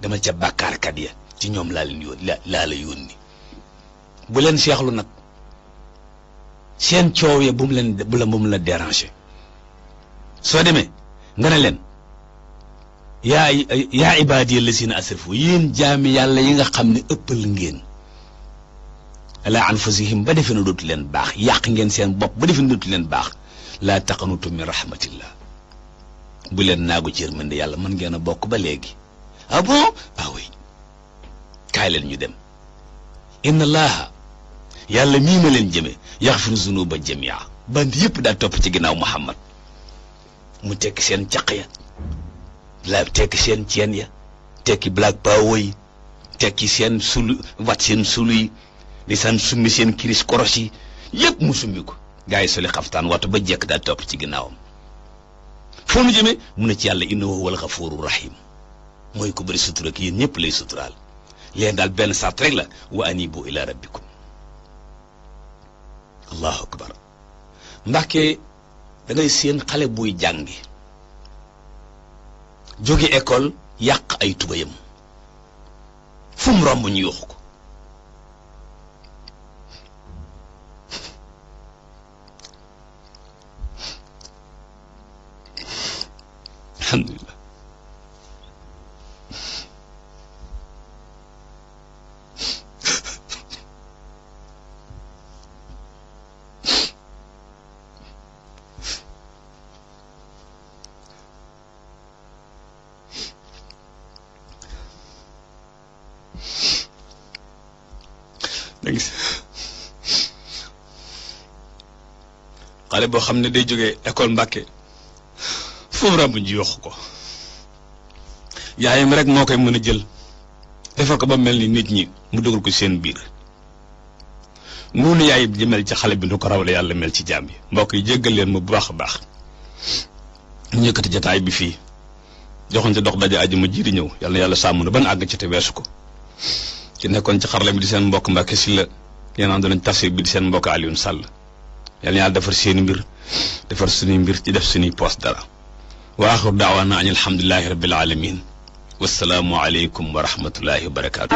demal ca bàkkaarkat ya ci ñoom laa la yónni bu leen seexlu nag seen coow ya bu mu la déranger soo demee nga ne leen yaa ibaadi allazina asrafu yéen jaami yàlla yi nga xam ne ëppal ngeen ala anfusihim ba defe na dootu leen baax yàq ngeen seen bopp ba defe na dootu leen baax laa taqanutu min rahmatillah bu leen naagu ci yërmande yàlla mën ngeen a bokk ba léegi ah bon ah oui kaay leen ñu dem inna allaha yàlla mii ma leen jëme yaxfiru zunuba jamia bandi yëpp daal topp ci ginnaaw Muhammad mu tekki seen caq ya la tekki seen ceen ya tekki black power yi tekki seen sulu wat seen sulu yi di san summi seen kiris koros yi yëpp mu summi ko gaa yi soli xaftaan watu ba jekk daal topp ci ginnaawam foo nu jëmee mu ne ci yàlla innahu huwal ghafuru rahim mooy ko bëri sutura ki yéen ñëpp lay suturaal leen daal benn sart rek la wa anibu ila rabbikum allahu akbar Mbàkke da ngay seen xale buy jàngi jóge école yàq ay tubayam fu mu romb ñu yuuxu ko alhamdulillah xale boo xam ne day jógee école Mbàkke foofu ramb ji yokku ko yaayam rek moo koy mën a jël defal ko ba mel ni nit ñi mu dugal ko seen biir noonu yaay ji mel ci xale bi nu ko rawale yàlla mel ci jaam yi mbokk yi jéggal leen ma bu baax a baax ñu yëkkati jataay bi fii joxoon ca dox daje ajuma ji di ñëw yàlla na yàlla sàmm na ban àgg ci te weesu ko ci nekkoon ci xarala bi di seen mbokk Mbàkke Sylla yéen ànd nañ tafsir bi di seen mbokk Alioune Sall yàlla na yàlla defar seeni mbir defar suñuy mbir ci def suñuy poos dara wa axiru daawaana an alhamdulillahi rabbil alamin wassalaamu aleykum wa rahmatullahi wa barakaatu